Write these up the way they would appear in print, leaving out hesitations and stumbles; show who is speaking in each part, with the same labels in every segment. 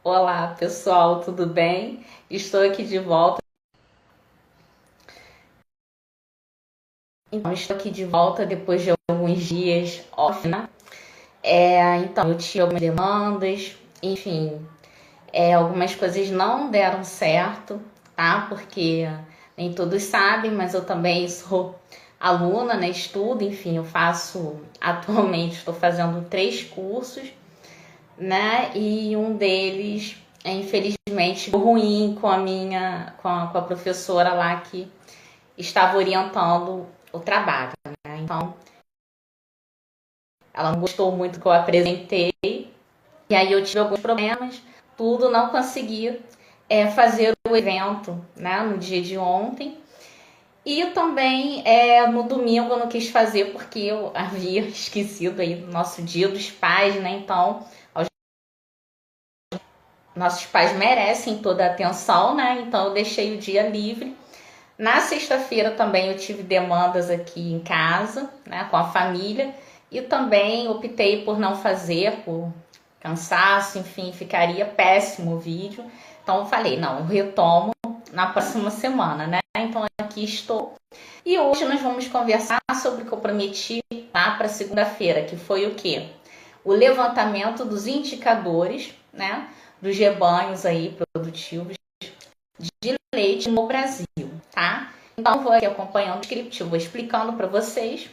Speaker 1: Olá, pessoal, tudo bem? Estou aqui de volta. Então, estou aqui de volta depois de alguns dias off, né? Então, eu tive algumas demandas, enfim, algumas coisas não deram certo, tá? Porque nem todos sabem, mas eu também sou aluna, né? Estudo, enfim, eu faço, atualmente, estou fazendo 3 cursos, né? E um deles infelizmente ruim com com a professora lá que estava orientando o trabalho, né? Então, ela não gostou muito do que eu apresentei, e aí eu tive alguns problemas, tudo, não consegui fazer o evento, né, no dia de ontem. E também no domingo eu não quis fazer porque eu havia esquecido aí do nosso dia dos pais, né? Então, nossos pais merecem toda a atenção, né? Então eu deixei o dia livre. Na sexta-feira também eu tive demandas aqui em casa, né, com a família, e também optei por não fazer, por cansaço, enfim, ficaria péssimo o vídeo. Então eu falei, não, eu retomo na próxima semana, né? Então aqui estou. E hoje nós vamos conversar sobre o que eu prometi, tá, para segunda-feira, que foi o quê? O levantamento dos indicadores, né, dos rebanhos aí produtivos de leite no Brasil, tá? Então, vou aqui acompanhando o script, eu vou explicando para vocês,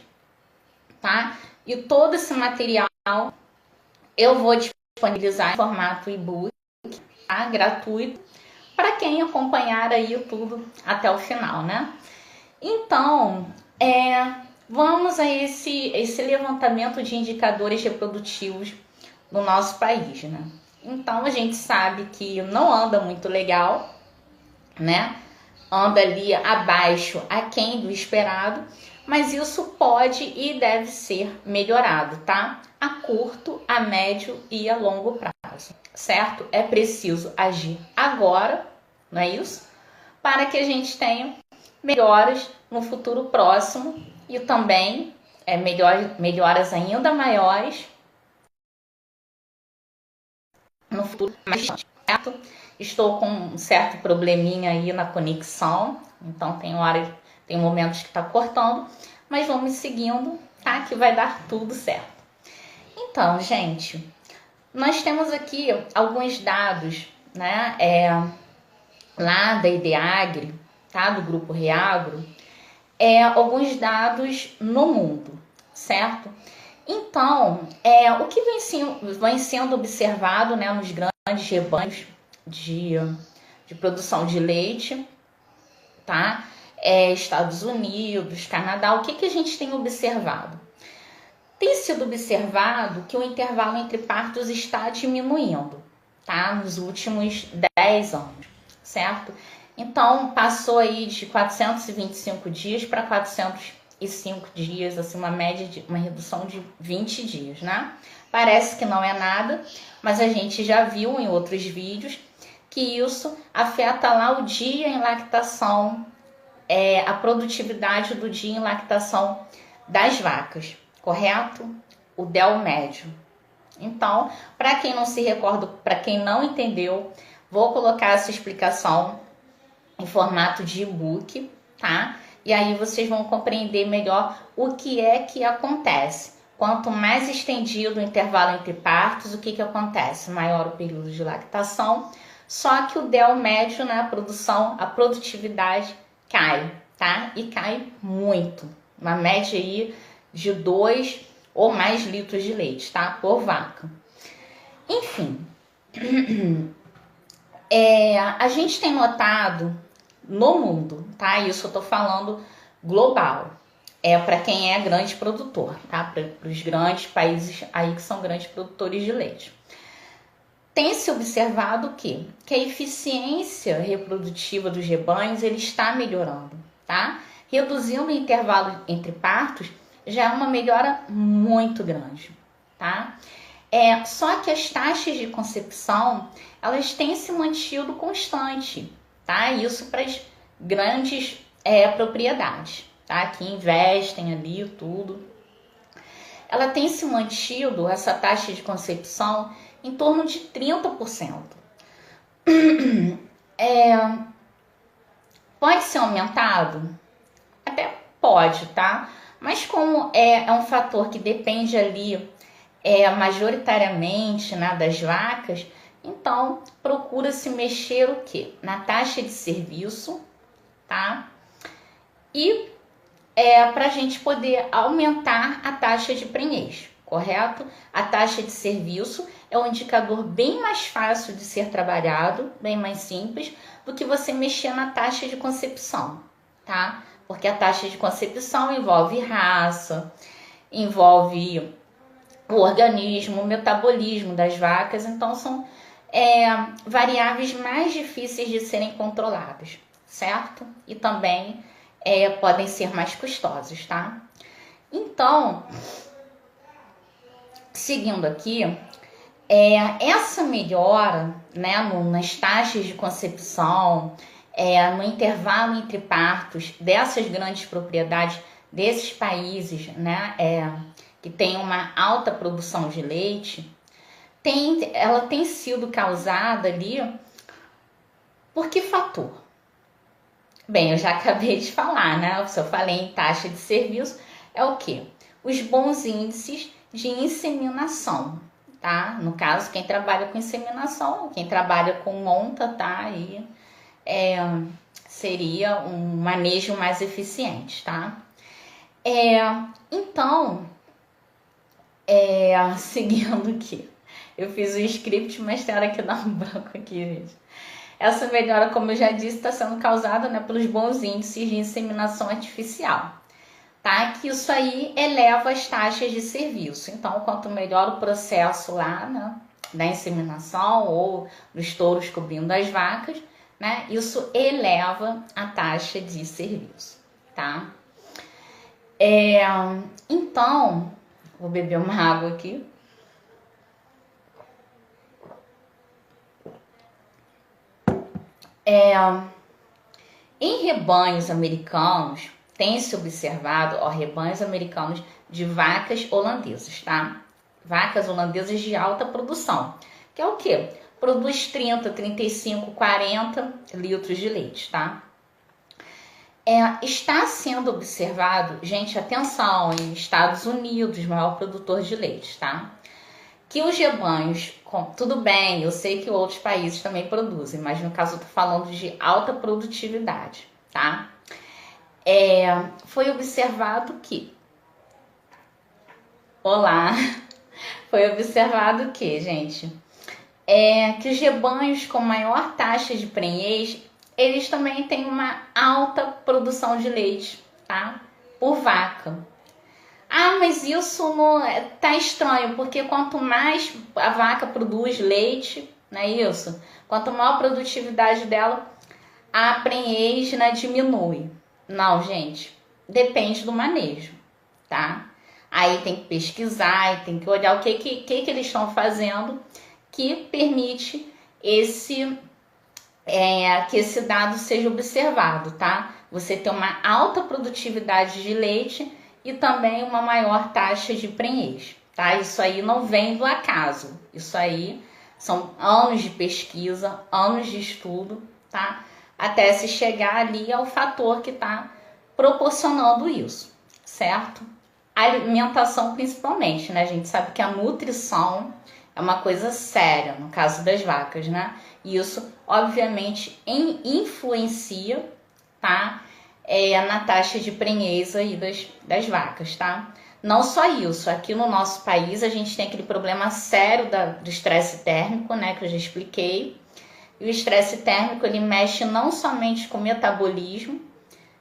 Speaker 1: tá? E todo esse material eu vou disponibilizar em formato e-book, tá? Gratuito, para quem acompanhar aí tudo até o final, né? Então, vamos a esse levantamento de indicadores reprodutivos no nosso país, né? Então, a gente sabe que não anda muito legal, né? Anda ali abaixo, aquém do esperado, mas isso pode e deve ser melhorado, tá? A curto, a médio e a longo prazo, certo? É preciso agir agora, não é isso? Para que a gente tenha melhoras no futuro próximo e também melhoras ainda maiores no futuro mais distante, certo? Estou com um certo probleminha aí na conexão, então tem momentos que está cortando, mas vamos seguindo, tá? Que vai dar tudo certo. Então, gente, nós temos aqui alguns dados, né? Lá da IDEAGRE, tá? Do Grupo Reagro, alguns dados no mundo, certo? Então, o que vem sendo observado, né, nos grandes rebanhos de produção de leite, tá? Estados Unidos, Canadá, o que a gente tem observado? Tem sido observado que o intervalo entre partos está diminuindo, tá? Nos últimos 10 anos, certo? Então, passou aí de 425 dias para 405 dias, assim, uma redução de 20 dias, né? Parece que não é nada, mas a gente já viu em outros vídeos que isso afeta lá o dia em lactação, a produtividade do dia em lactação das vacas, correto? O DEL médio. Então, para quem não se recorda, para quem não entendeu, vou colocar essa explicação em formato de e-book, tá? E aí vocês vão compreender melhor o que é que acontece. Quanto mais estendido o intervalo entre partos, o que acontece? Maior o período de lactação, só que o DEL médio, né, a produtividade cai, tá? E cai muito. Uma média aí de 2 ou mais litros de leite, tá? Por vaca. Enfim, a gente tem notado no mundo, tá? Isso eu tô falando global. Para quem é grande produtor, tá? Para os grandes países aí que são grandes produtores de leite. Tem se observado que a eficiência reprodutiva dos rebanhos ele está melhorando, tá? Reduzindo o intervalo entre partos já é uma melhora muito grande, tá? Só que as taxas de concepção elas têm se mantido constante, tá? Isso para as grandes propriedades, tá? Que investem ali tudo. Ela tem se mantido, essa taxa de concepção, em torno de 30%. Pode ser aumentado? Até pode, tá? Mas como é um fator que depende ali majoritariamente, né, das vacas, então procura-se mexer o quê? Na taxa de serviço, tá? E para a gente poder aumentar a taxa de prenhez, correto? A taxa de serviço é um indicador bem mais fácil de ser trabalhado, bem mais simples, do que você mexer na taxa de concepção, tá? Porque a taxa de concepção envolve raça, envolve o organismo, o metabolismo das vacas, então são variáveis mais difíceis de serem controladas, certo? E também podem ser mais custosos, tá? Então, seguindo aqui, essa melhora, né, nas taxas de concepção, no intervalo entre partos dessas grandes propriedades, desses países, né, que tem uma alta produção de leite, ela tem sido causada ali por que fator? Bem, eu já acabei de falar, né? Se eu falei em taxa de serviço, é o quê? Os bons índices de inseminação, tá? No caso, quem trabalha com inseminação, quem trabalha com monta, tá? Aí seria um manejo mais eficiente, tá? Então, seguindo aqui, eu fiz o script, mas tem hora que dá um branco aqui, gente. Essa melhora, como eu já disse, está sendo causada, né, pelos bons índices de inseminação artificial, tá? Que isso aí eleva as taxas de serviço. Então, quanto melhor o processo lá, né, da inseminação ou dos touros cobrindo as vacas, né, isso eleva a taxa de serviço, tá? Então, vou beber uma água aqui. Em rebanhos americanos, tem-se observado rebanhos americanos de vacas holandesas, tá? Vacas holandesas de alta produção, que é o quê? Produz 30, 35, 40 litros de leite, tá? Está sendo observado, gente, atenção, em Estados Unidos, maior produtor de leite, tá? Que os rebanhos, tudo bem, eu sei que outros países também produzem, mas no caso eu tô falando de alta produtividade, tá? Foi observado que... Olá! Foi observado que, gente, que os rebanhos com maior taxa de prenhez, eles também têm uma alta produção de leite, tá? Por vaca. Ah, mas isso não tá estranho, porque quanto mais a vaca produz leite, não é isso? Quanto maior a produtividade dela, a prenhez, né, diminui. Não, gente, depende do manejo, tá? Aí tem que pesquisar e tem que olhar o que eles estão fazendo que permite que esse dado seja observado, tá? Você ter uma alta produtividade de leite e também uma maior taxa de prenhez, tá? Isso aí não vem do acaso. Isso aí são anos de pesquisa, anos de estudo, tá? Até se chegar ali ao fator que está proporcionando isso, certo? A alimentação principalmente, né? A gente sabe que a nutrição é uma coisa séria no caso das vacas, né? E isso, obviamente, influencia, tá? Na taxa de prenhez aí das vacas, tá? Não só isso, aqui no nosso país a gente tem aquele problema sério do estresse térmico, né, que eu já expliquei. E o estresse térmico, ele mexe não somente com o metabolismo,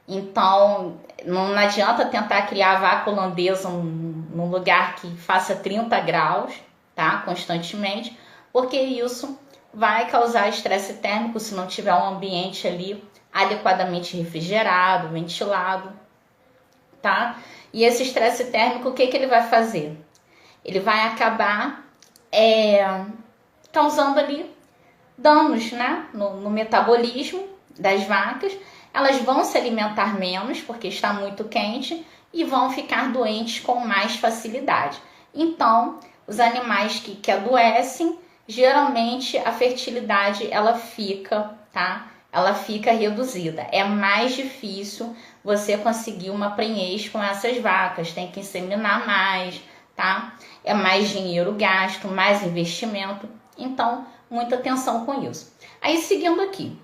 Speaker 1: então não adianta tentar criar a vaca holandesa num lugar que faça 30 graus, tá, constantemente, porque isso vai causar estresse térmico se não tiver um ambiente ali adequadamente refrigerado, ventilado, tá? E esse estresse térmico, o que ele vai fazer? Ele vai acabar causando ali danos, né, no metabolismo das vacas. Elas vão se alimentar menos porque está muito quente e vão ficar doentes com mais facilidade. Então, os animais que adoecem, geralmente a fertilidade ela fica, tá? Ela fica reduzida. É mais difícil você conseguir uma prenhez com essas vacas, tem que inseminar mais, tá? É mais dinheiro gasto, mais investimento. Então, muita atenção com isso. Aí, seguindo aqui.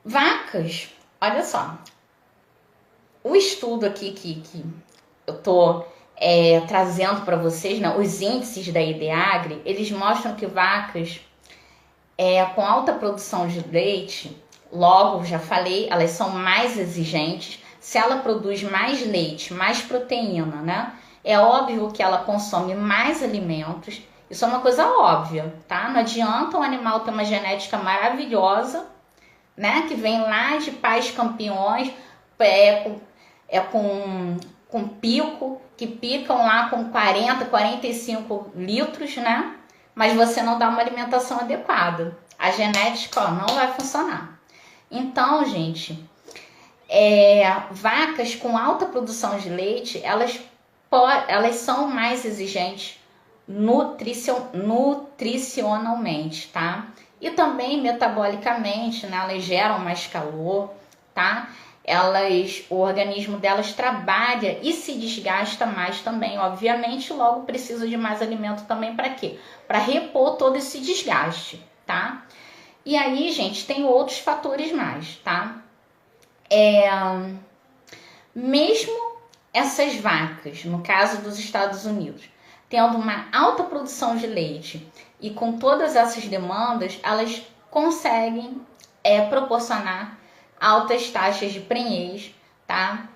Speaker 1: Vacas, olha só. O estudo aqui que eu tô trazendo para vocês, né, os índices da IDEAGRE, eles mostram que vacas com alta produção de leite, logo, já falei, elas são mais exigentes. Se ela produz mais leite, mais proteína, né? É óbvio que ela consome mais alimentos. Isso é uma coisa óbvia, tá? Não adianta um animal ter uma genética maravilhosa, né? Que vem lá de pais campeões, com pico, que picam lá com 40, 45 litros, né? Mas você não dá uma alimentação adequada. A genética, ó, não vai funcionar. Então, gente, vacas com alta produção de leite, elas são mais exigentes nutricionalmente, tá? E também metabolicamente, né? Elas geram mais calor, tá? O organismo delas trabalha e se desgasta mais também, obviamente, logo precisa de mais alimento também para quê? Para repor todo esse desgaste, tá? E aí, gente, tem outros fatores mais, tá? Mesmo essas vacas, no caso dos Estados Unidos, tendo uma alta produção de leite e com todas essas demandas, elas conseguem proporcionar altas taxas de prenhez, tá?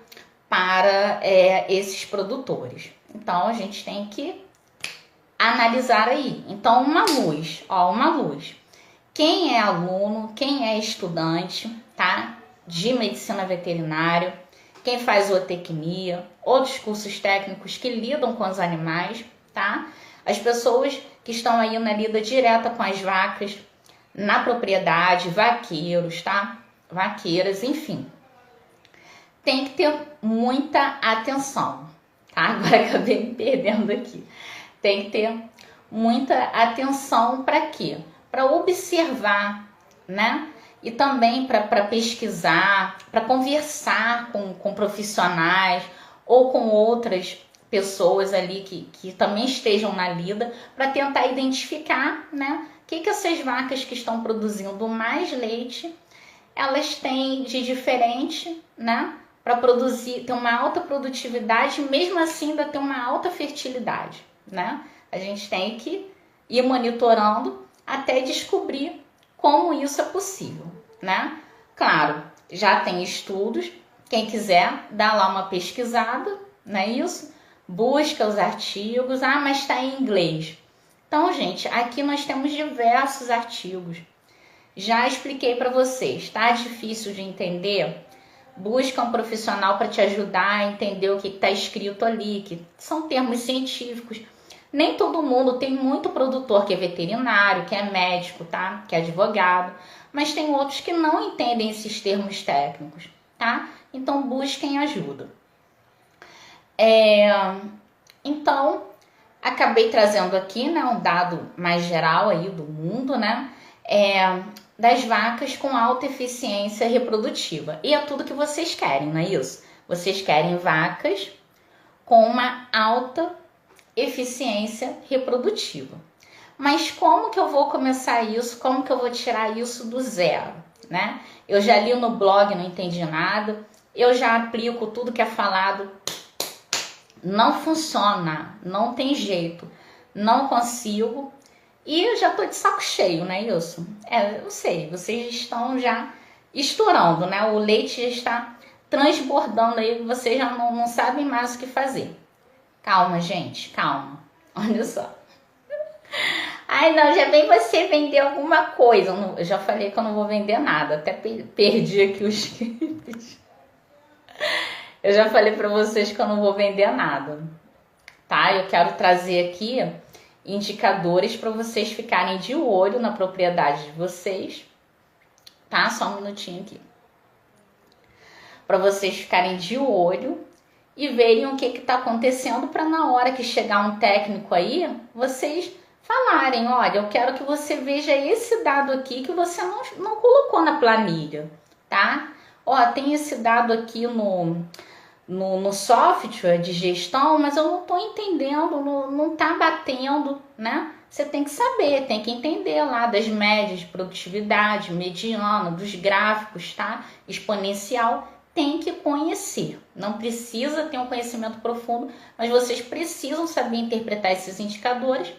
Speaker 1: Para esses produtores. Então, a gente tem que analisar aí. Então, uma luz. Quem é aluno, quem é estudante, tá? De medicina veterinária, quem faz zootecnia, outros cursos técnicos que lidam com os animais, tá? As pessoas que estão aí na lida direta com as vacas, na propriedade, vaqueiros, tá? Vaqueiras, enfim. Tem que ter muita atenção, tá? Agora acabei me perdendo aqui. Tem que ter muita atenção para quê? Para observar, né? E também para pesquisar, para conversar com profissionais ou com outras pessoas ali que também estejam na lida, para tentar identificar, né? O que essas vacas que estão produzindo mais leite elas têm de diferente, né? Para produzir, ter uma alta produtividade, mesmo assim ainda ter uma alta fertilidade, né? A gente tem que ir monitorando até descobrir como isso é possível, né? Claro, já tem estudos, quem quiser dá lá uma pesquisada, não é isso? Busca os artigos, mas está em inglês. Então, gente, aqui nós temos diversos artigos. Já expliquei para vocês, tá difícil de entender? Busca um profissional para te ajudar a entender o que está escrito ali, que são termos científicos. Nem todo mundo, tem muito produtor que é veterinário, que é médico, tá? Que é advogado, mas tem outros que não entendem esses termos técnicos, tá? Então busquem ajuda. Então, acabei trazendo aqui, né, um dado mais geral aí do mundo, né? Das vacas com alta eficiência reprodutiva. E é tudo que vocês querem, não é isso? Vocês querem vacas com uma alta eficiência reprodutiva. Mas como que eu vou começar isso? Como que eu vou tirar isso do zero, né? Eu já li no blog, não entendi nada. Eu já aplico tudo que é falado. Não funciona, não tem jeito. Não consigo. E eu já tô de saco cheio, né, isso? Eu sei, vocês estão já estourando, né? O leite já está transbordando aí, vocês já não sabem mais o que fazer. Calma, gente, calma. Olha só. Ai, não, já vem você vender alguma coisa. Eu já falei que eu não vou vender nada, até perdi aqui os scripts. Eu já falei para vocês que eu não vou vender nada, tá? Eu quero trazer aqui indicadores para vocês ficarem de olho na propriedade de vocês, tá? Só um minutinho aqui. Para vocês ficarem de olho e verem o que está acontecendo para na hora que chegar um técnico aí, vocês falarem, olha, eu quero que você veja esse dado aqui que você não colocou na planilha, tá? Ó, tem esse dado aqui no software de gestão, mas eu não estou entendendo, não está batendo, né? Você tem que saber, tem que entender lá das médias de produtividade, mediana, dos gráficos, tá? Exponencial, tem que conhecer. Não precisa ter um conhecimento profundo, mas vocês precisam saber interpretar esses indicadores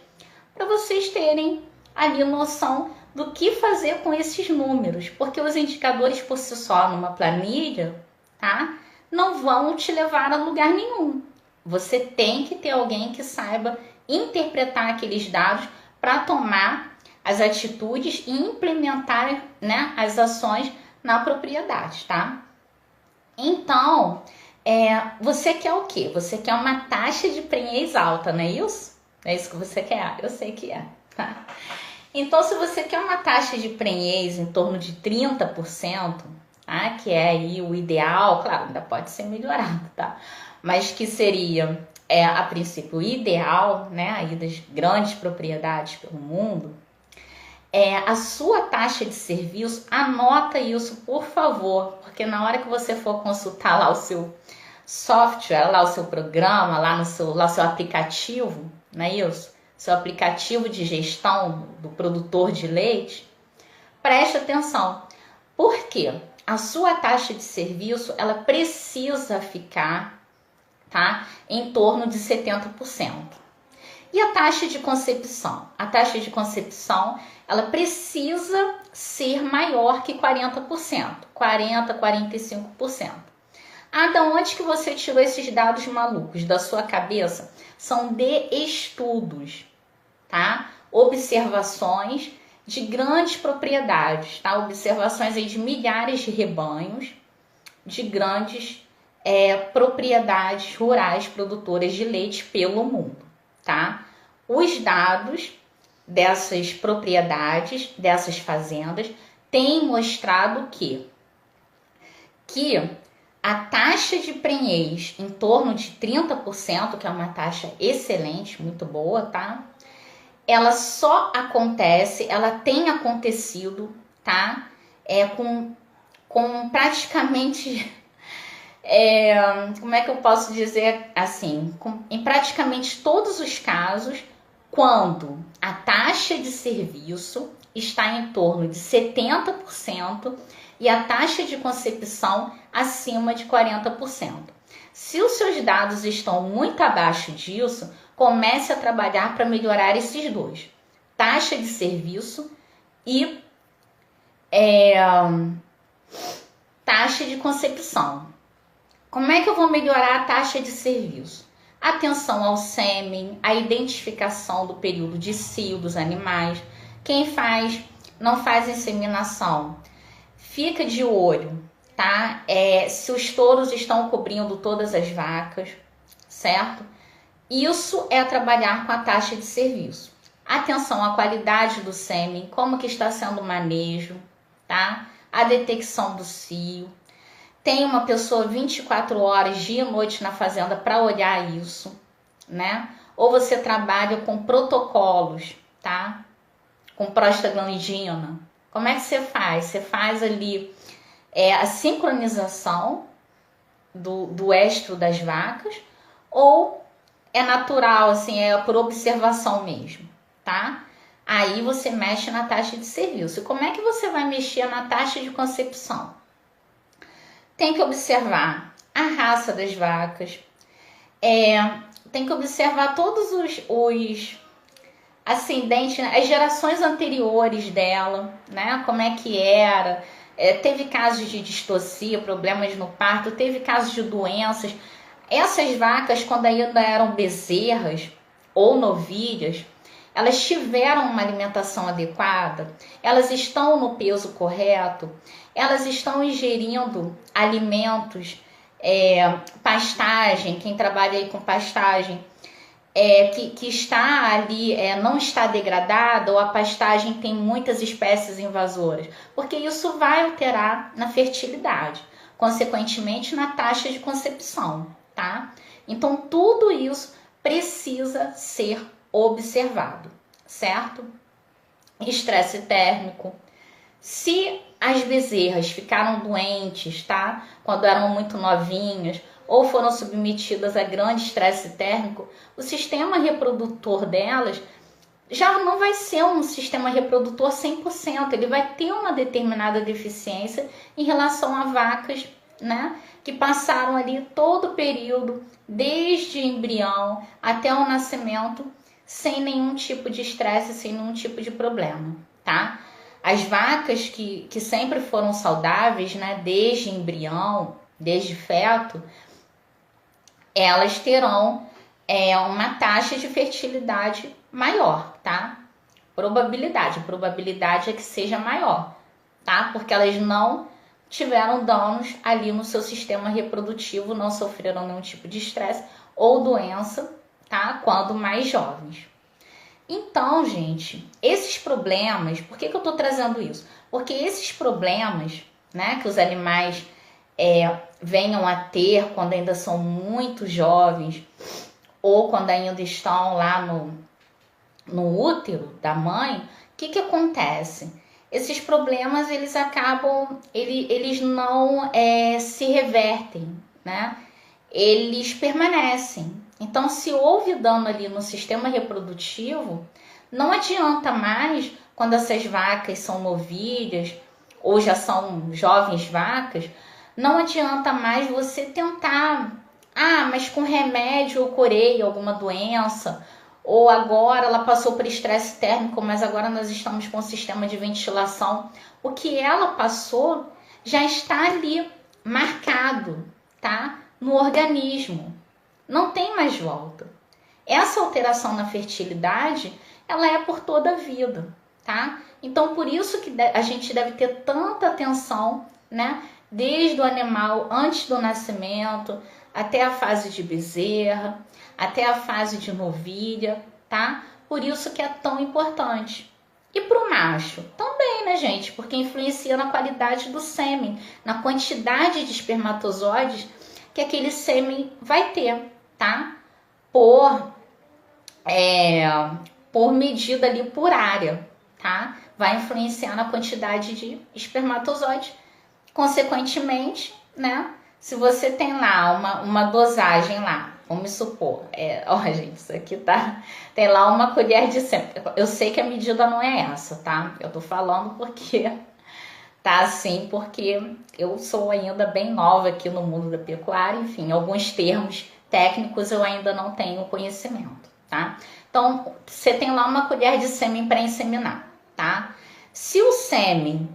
Speaker 1: para vocês terem ali noção do que fazer com esses números, porque os indicadores por si só numa planilha, tá? Não vão te levar a lugar nenhum. Você tem que ter alguém que saiba interpretar aqueles dados para tomar as atitudes e implementar, né, as ações na propriedade, tá? Então, você quer o quê? Você quer uma taxa de prenhez alta, não é isso? É isso que você quer? Eu sei que é, tá? Então, se você quer uma taxa de prenhez em torno de 30%, tá? Que é aí o ideal, claro, ainda pode ser melhorado, tá? Mas que seria, a princípio, o ideal, né? Aí das grandes propriedades pelo mundo, a sua taxa de serviço, anota isso, por favor, porque na hora que você for consultar lá o seu software, lá o seu programa, lá o seu aplicativo, não é isso? Seu aplicativo de gestão do produtor de leite, preste atenção. Por quê? A sua taxa de serviço, ela precisa ficar, tá, em torno de 70%. E a taxa de concepção? A taxa de concepção, ela precisa ser maior que 40%, 40%, 45%. Ah, da onde que você tirou esses dados malucos? Da sua cabeça? São de estudos, tá? Observações de grandes propriedades, tá? Observações aí de milhares de rebanhos, de grandes propriedades rurais produtoras de leite pelo mundo, tá? Os dados dessas propriedades, dessas fazendas, têm mostrado que a taxa de prenhez em torno de 30%, que é uma taxa excelente, muito boa, tá? Ela só acontece, ela tem acontecido, tá? Com praticamente, como é que eu posso dizer assim? Em praticamente todos os casos, quando a taxa de serviço está em torno de 70% e a taxa de concepção acima de 40%. Se os seus dados estão muito abaixo disso, comece a trabalhar para melhorar esses dois. Taxa de serviço e taxa de concepção. Como é que eu vou melhorar a taxa de serviço? Atenção ao sêmen, a identificação do período de cio dos animais. Quem não faz inseminação, fica de olho, tá? Se os touros estão cobrindo todas as vacas, certo? Isso é trabalhar com a taxa de serviço. Atenção à qualidade do sêmen, como que está sendo o manejo, tá? A detecção do cio. Tem uma pessoa 24 horas, dia e noite na fazenda para olhar isso, né? Ou você trabalha com protocolos, tá? Com prostaglandina. Como é que você faz? Você faz ali a sincronização do estro das vacas, ou é natural, assim, é por observação mesmo, tá? Aí você mexe na taxa de serviço. E como é que você vai mexer na taxa de concepção? Tem que observar a raça das vacas, tem que observar todos os ascendentes, as gerações anteriores dela, né? Como é que era, teve casos de distocia, problemas no parto, teve casos de doenças. Essas vacas, quando ainda eram bezerras ou novilhas, elas tiveram uma alimentação adequada, elas estão no peso correto, elas estão ingerindo alimentos, pastagem, quem trabalha aí com pastagem, que está ali, não está degradada, ou a pastagem tem muitas espécies invasoras, porque isso vai alterar na fertilidade, consequentemente na taxa de concepção, tá? Então, tudo isso precisa ser observado, certo? Estresse térmico. Se as bezerras ficaram doentes, tá? Quando eram muito novinhas, ou foram submetidas a grande estresse térmico, o sistema reprodutor delas já não vai ser um sistema reprodutor 100%, ele vai ter uma determinada deficiência em relação a vacas, né, que passaram ali todo o período, desde embrião até o nascimento, sem nenhum tipo de estresse, sem nenhum tipo de problema, tá? As vacas que sempre foram saudáveis, né, desde embrião, desde feto, elas terão uma taxa de fertilidade maior, tá? Probabilidade é que seja maior, tá? Porque elas não tiveram danos ali no seu sistema reprodutivo, não sofreram nenhum tipo de estresse ou doença, tá? Quando mais jovens. Então, gente, esses problemas, por que eu tô trazendo isso? Porque esses problemas, né, que os animais venham a ter quando ainda são muito jovens ou quando ainda estão lá no útero da mãe, o que acontece? Esses problemas, eles acabam, eles não se revertem, né? Eles permanecem. Então, se houve dano ali no sistema reprodutivo, não adianta mais, quando essas vacas são novilhas ou já são jovens vacas, não adianta mais você tentar, mas com remédio eu curei alguma doença, ou agora ela passou por estresse térmico, mas agora nós estamos com um sistema de ventilação. O que ela passou já está ali marcado, tá? No organismo. Não tem mais volta. Essa alteração na fertilidade, ela é por toda a vida, tá? Então, por isso que a gente deve ter tanta atenção, né? Desde o animal antes do nascimento, até a fase de bezerra, até a fase de novilha, tá? Por isso que é tão importante. E para o macho? Também, né, gente? Porque influencia na qualidade do sêmen, na quantidade de espermatozoides que aquele sêmen vai ter, tá? Por medida ali por área, tá? Vai influenciar na quantidade de espermatozoides. Consequentemente, né? Se você tem lá uma dosagem lá, vamos supor, gente, isso aqui tá, tem lá uma colher de sêmen. Eu sei que a medida não é essa, tá? Eu tô falando porque tá assim, porque eu sou ainda bem nova aqui no mundo da pecuária, enfim, alguns termos técnicos eu ainda não tenho conhecimento, tá? Então, você tem lá uma colher de sêmen para inseminar, tá? Se o sêmen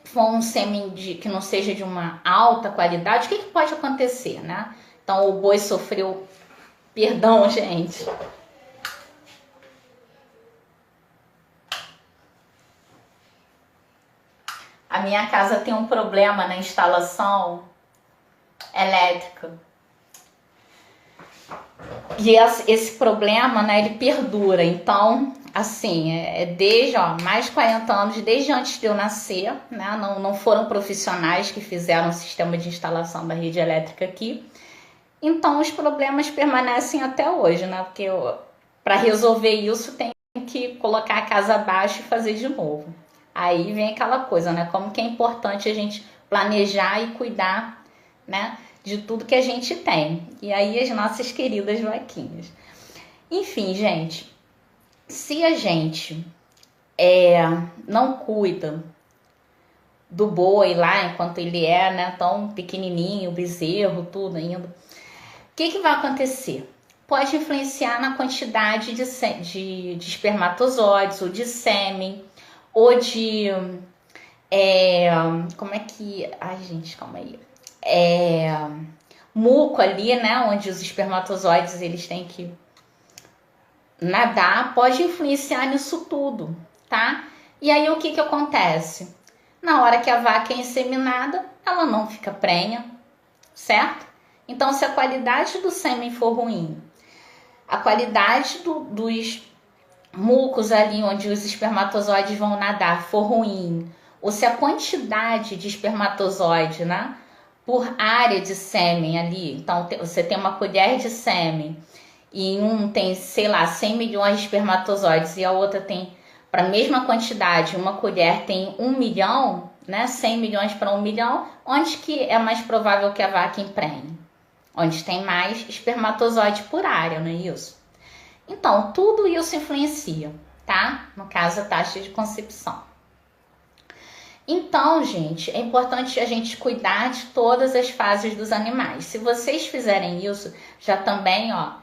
Speaker 1: for um sêmen que não seja de uma alta qualidade, o que pode acontecer, né? Então, o boi sofreu... Perdão, gente. A minha casa tem um problema na instalação elétrica. E esse problema, né, ele perdura. Então, assim, desde mais de 40 anos, desde antes de eu nascer, né, não foram profissionais que fizeram o sistema de instalação da rede elétrica aqui. Então, os problemas permanecem até hoje, né, porque para resolver isso tem que colocar a casa abaixo e fazer de novo. Aí vem aquela coisa, né, como que é importante a gente planejar e cuidar, né, de tudo que a gente tem. E aí as nossas queridas vaquinhas. Enfim, gente, se a gente não cuida do boi lá, enquanto ele né, tão pequenininho, bezerro, tudo ainda, o que vai acontecer? Pode influenciar na quantidade de espermatozoides, ou de sêmen, ou de... como é que... Ai, gente, calma aí. Muco ali, né, onde os espermatozoides eles têm que nadar, pode influenciar nisso tudo, tá? E aí o que acontece? Na hora que a vaca é inseminada, ela não fica prenha, certo? Então, se a qualidade do sêmen for ruim, a qualidade dos mucos ali onde os espermatozoides vão nadar for ruim, ou se a quantidade de espermatozoide, né, por área de sêmen ali. Então, você tem uma colher de sêmen e um tem, sei lá, 100 milhões de espermatozoides e a outra tem, para a mesma quantidade, uma colher tem 1 milhão, né? 100 milhões para 1 milhão, onde que é mais provável que a vaca emprenhe? Onde tem mais espermatozoide por área, não é isso? Então, tudo isso influencia, tá? No caso, a taxa de concepção. Então, gente, é importante a gente cuidar de todas as fases dos animais. Se vocês fizerem isso, já também, ó,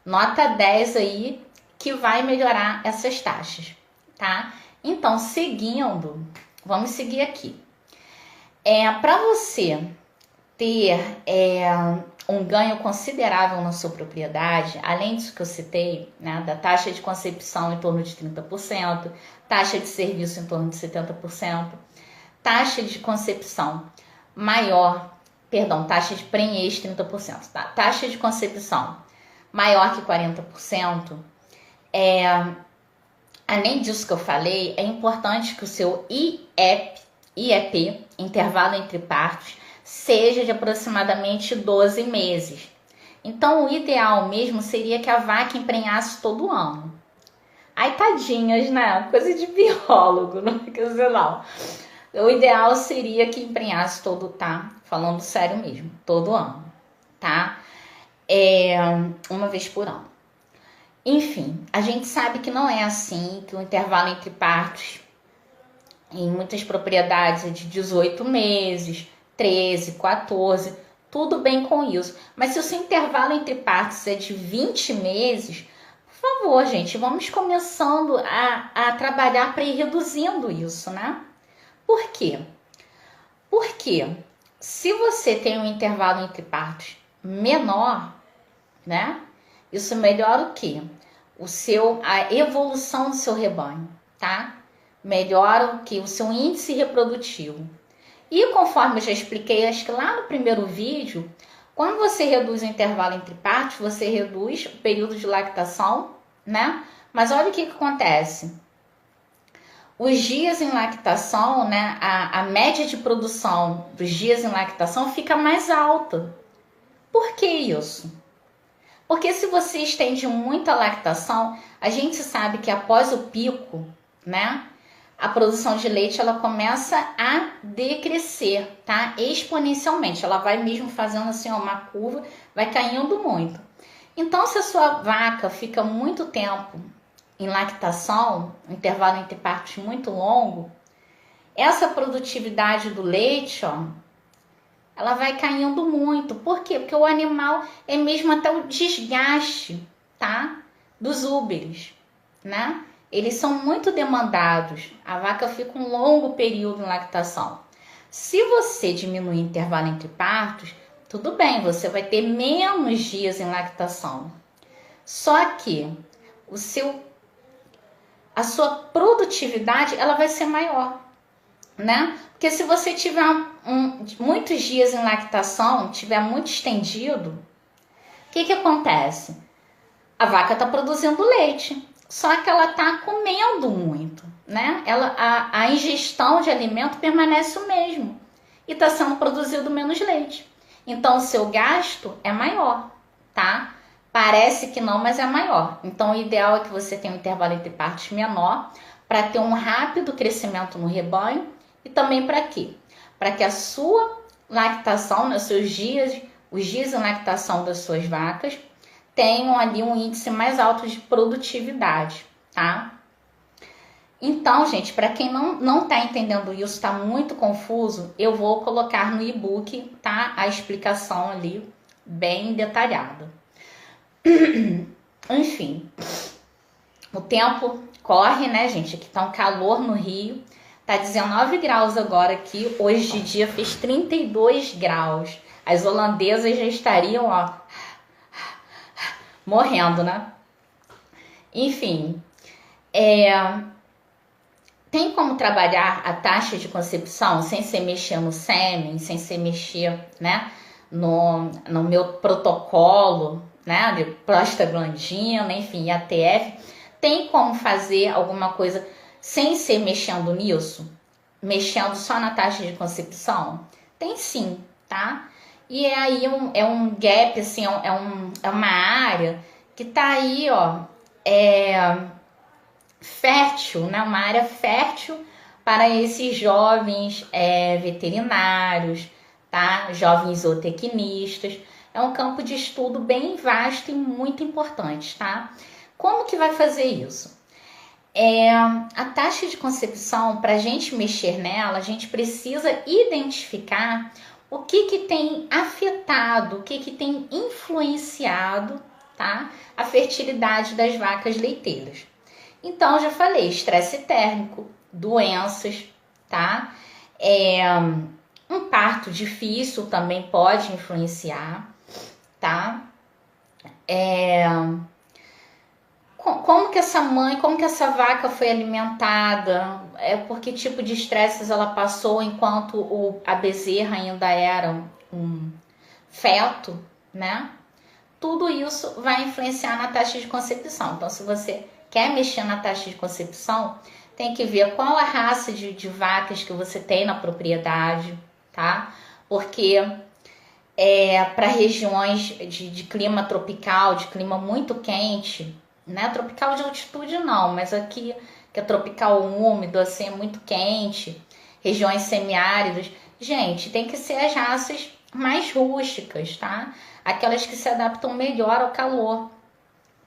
Speaker 1: nota 10 aí, que vai melhorar essas taxas, tá? Então, seguindo, vamos seguir aqui. Para você ter um ganho considerável na sua propriedade, além disso que eu citei, né, da taxa de concepção em torno de 30%, taxa de serviço em torno de 70%, taxa de concepção maior, perdão, taxa de prenhez 30%, tá? Taxa de concepção maior que 40%, além disso que eu falei, é importante que o seu IEP, intervalo entre partos, seja de aproximadamente 12 meses. Então, o ideal mesmo seria que a vaca emprenhasse todo ano. Ai, tadinhas, né? Coisa de biólogo, não quer dizer não. O ideal seria que emprenhasse todo, tá? Falando sério mesmo, todo ano, tá? Uma vez por ano. Enfim, a gente sabe que não é assim, que o intervalo entre partos em muitas propriedades é de 18 meses, 13, 14, tudo bem com isso. Mas se o seu intervalo entre partos é de 20 meses, por favor, gente, vamos começando a trabalhar para ir reduzindo isso, né? Por quê? Porque se você tem um intervalo entre partos menor, né? Isso melhora o quê? A evolução do seu rebanho, tá? Melhora o quê? O seu índice reprodutivo. E conforme eu já expliquei, acho que lá no primeiro vídeo, quando você reduz o intervalo entre partos, você reduz o período de lactação, né? Mas olha o que acontece. Os dias em lactação, né? A média de produção dos dias em lactação fica mais alta. Por que isso? Porque se você estende muito a lactação, a gente sabe que após o pico, né? A produção de leite ela começa a decrescer, tá? Exponencialmente. Ela vai mesmo fazendo assim uma curva, vai caindo muito. Então, se a sua vaca fica muito tempo em lactação, um intervalo entre partos muito longo, essa produtividade do leite, ó, ela vai caindo muito. Por quê? Porque o animal é mesmo até o desgaste, tá? Dos úteros, né? Eles são muito demandados. A vaca fica um longo período em lactação. Se você diminuir o intervalo entre partos, tudo bem, você vai ter menos dias em lactação. Só que a sua produtividade ela vai ser maior, né? Porque se você tiver muitos dias em lactação, tiver muito estendido, o que acontece? A vaca está produzindo leite. Só que ela está comendo muito, né? A ingestão de alimento permanece o mesmo e está sendo produzido menos leite. Então, o seu gasto é maior, tá? Parece que não, mas é maior. Então, o ideal é que você tenha um intervalo entre partos menor para ter um rápido crescimento no rebanho e também para quê? Para que a sua lactação, né, os dias em lactação das suas vacas, tenham ali um índice mais alto de produtividade, tá? Então, gente, para quem não tá entendendo isso, está muito confuso, eu vou colocar no e-book, tá? A explicação ali bem detalhada. Enfim, o tempo corre, né, gente? Aqui tá um calor no Rio, tá 19 graus agora aqui, hoje de dia fez 32 graus. As holandesas já estariam, ó, morrendo, né? Enfim, tem como trabalhar a taxa de concepção sem ser mexer no sêmen, sem ser mexer, né, no meu protocolo, né, de prostaglandina, enfim, ATF. Tem como fazer alguma coisa sem ser mexendo nisso? Mexendo só na taxa de concepção? Tem sim, tá? E é aí um gap, assim, é uma área que tá aí, ó, fértil, né? Uma área fértil para esses jovens veterinários, tá? Jovens zootecnistas. É um campo de estudo bem vasto e muito importante, tá? Como que vai fazer isso? A taxa de concepção, para a gente mexer nela, a gente precisa identificar o que tem afetado, o que tem influenciado, tá? A fertilidade das vacas leiteiras. Então, já falei, estresse térmico, doenças, tá? Um parto difícil também pode influenciar, tá? Como que essa mãe, como que essa vaca foi alimentada? Por que tipo de estresses ela passou enquanto a bezerra ainda era um feto, né? Tudo isso vai influenciar na taxa de concepção. Então, se você quer mexer na taxa de concepção, tem que ver qual a raça de vacas que você tem na propriedade, tá? Porque para regiões de clima tropical, de clima muito quente, né? Tropical de altitude não, mas aqui que é tropical úmido, assim, é muito quente, regiões semiáridas, gente, tem que ser as raças mais rústicas, tá? Aquelas que se adaptam melhor ao calor.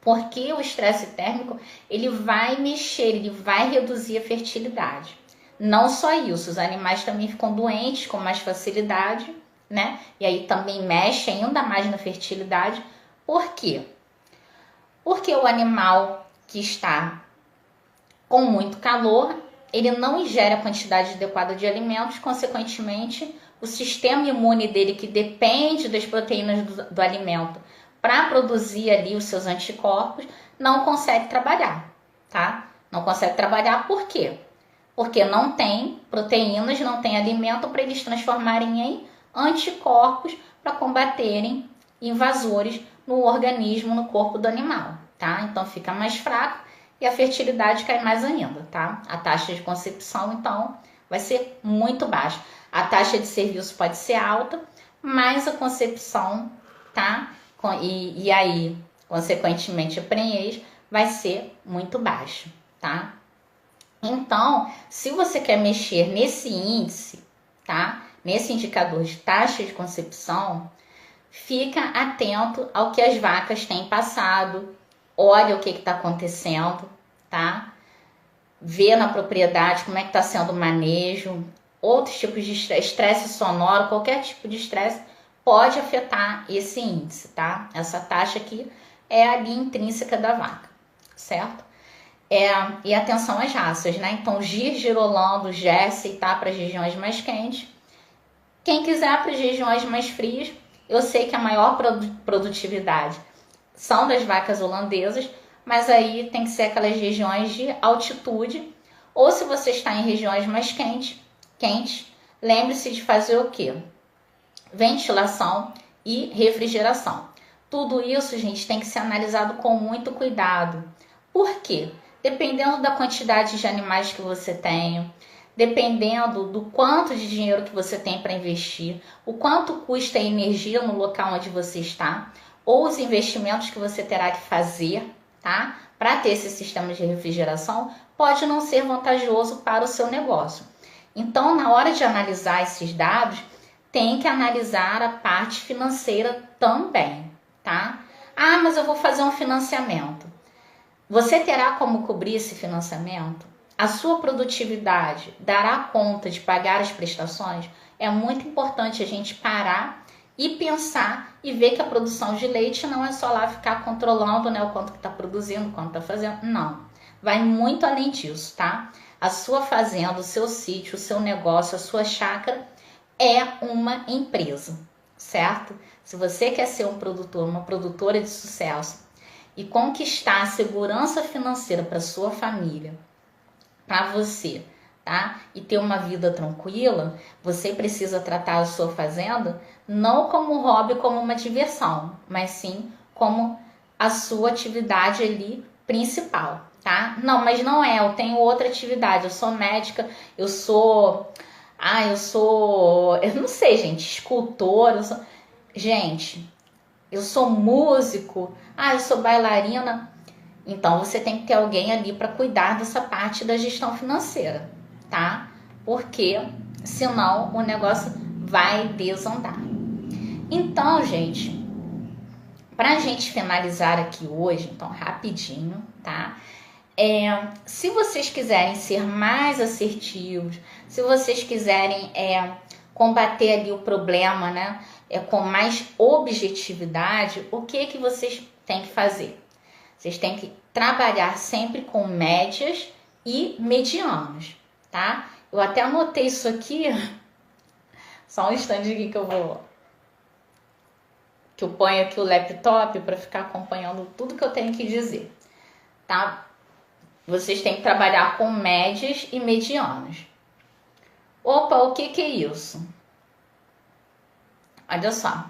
Speaker 1: Porque o estresse térmico, ele vai mexer, ele vai reduzir a fertilidade. Não só isso, os animais também ficam doentes com mais facilidade, né? E aí também mexe ainda mais na fertilidade. Por quê? Porque o animal que está com muito calor, ele não ingere a quantidade adequada de alimentos, consequentemente, o sistema imune dele, que depende das proteínas do alimento para produzir ali os seus anticorpos, não consegue trabalhar, tá? Não consegue trabalhar por quê? Porque não tem proteínas, não tem alimento para eles transformarem em anticorpos para combaterem invasores no organismo, no corpo do animal, tá? Então fica mais fraco e a fertilidade cai mais ainda, tá? A taxa de concepção, então, vai ser muito baixa. A taxa de serviço pode ser alta, mas a concepção, tá? E aí, consequentemente, a prenhez vai ser muito baixa, tá? Então, se você quer mexer nesse índice, tá? Nesse indicador de taxa de concepção, fica atento ao que as vacas têm passado, olha o que está acontecendo, tá? Vê na propriedade como é que está sendo o manejo, outros tipos de estresse sonoro, qualquer tipo de estresse pode afetar esse índice, tá? Essa taxa aqui é ali intrínseca da vaca, certo? E atenção às raças, né? Então, Girolando, Jersey, tá? Para as regiões mais quentes. Quem quiser para as regiões mais frias, eu sei que a maior produtividade são das vacas holandesas, mas aí tem que ser aquelas regiões de altitude. Ou se você está em regiões mais quentes, lembre-se de fazer o quê? Ventilação e refrigeração. Tudo isso, gente, tem que ser analisado com muito cuidado. Por quê? Dependendo da quantidade de animais que você tem, dependendo do quanto de dinheiro que você tem para investir, o quanto custa a energia no local onde você está, ou os investimentos que você terá que fazer, tá? Para ter esse sistema de refrigeração, pode não ser vantajoso para o seu negócio. Então, na hora de analisar esses dados, tem que analisar a parte financeira também, tá? Ah, mas eu vou fazer um financiamento. Você terá como cobrir esse financiamento? A sua produtividade dará conta de pagar as prestações? É muito importante a gente parar e pensar e ver que a produção de leite não é só lá ficar controlando, né, o quanto que está produzindo, o quanto está fazendo. Não, vai muito além disso, tá? A sua fazenda, o seu sítio, o seu negócio, a sua chácara é uma empresa, certo? Se você quer ser um produtor, uma produtora de sucesso e conquistar a segurança financeira para sua família, para você, tá? E ter uma vida tranquila, você precisa tratar a sua fazenda não como um hobby, como uma diversão, mas sim como a sua atividade ali principal, tá? Não, mas não é, eu tenho outra atividade, eu sou médica, eu não sei, gente, escultora, gente, eu sou músico, eu sou bailarina. Então você tem que ter alguém ali para cuidar dessa parte da gestão financeira, tá? Porque senão o negócio vai desandar. Então, gente, pra gente finalizar aqui hoje, então rapidinho, tá? Se vocês quiserem ser mais assertivos, se vocês quiserem combater ali o problema, né, com mais objetividade, o que vocês têm que fazer? Vocês têm que trabalhar sempre com médias e medianos, tá? Eu até anotei isso aqui, só um instante aqui que eu ponho aqui o laptop para ficar acompanhando tudo que eu tenho que dizer, tá? Vocês têm que trabalhar com médias e medianos. Opa, o que é isso? Olha só.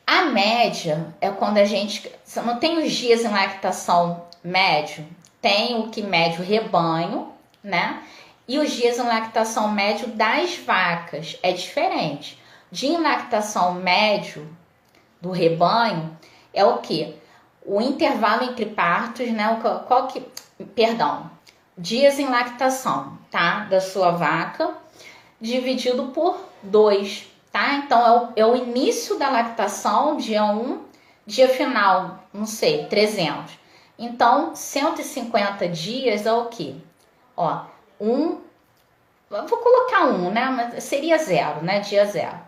Speaker 1: A média é quando a gente... Não tem os dias em lactação médio, tem o que mede o rebanho, né? E os dias em lactação médio das vacas é diferente. Dia em lactação médio do rebanho é o quê? O intervalo entre partos, né? Dias em lactação, tá? Da sua vaca, dividido por 2, tá? Então, é o início da lactação, dia 1, dia final, não sei, 300. Então, 150 dias é o quê? Ó, vou colocar 1, né? Mas seria 0, né? Dia 0.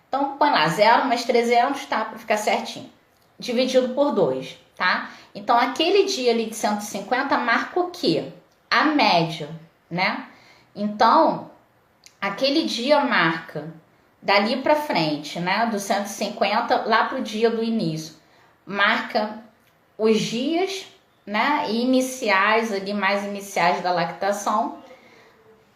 Speaker 1: Então, põe lá, 0 mais 300, tá? Para ficar certinho. Dividido por 2, tá? Então, aquele dia ali de 150 marca o quê? A média, né? Então, aquele dia marca dali para frente, né? Do 150 lá pro dia do início. Marca os dias, né? Iniciais, ali mais iniciais da lactação.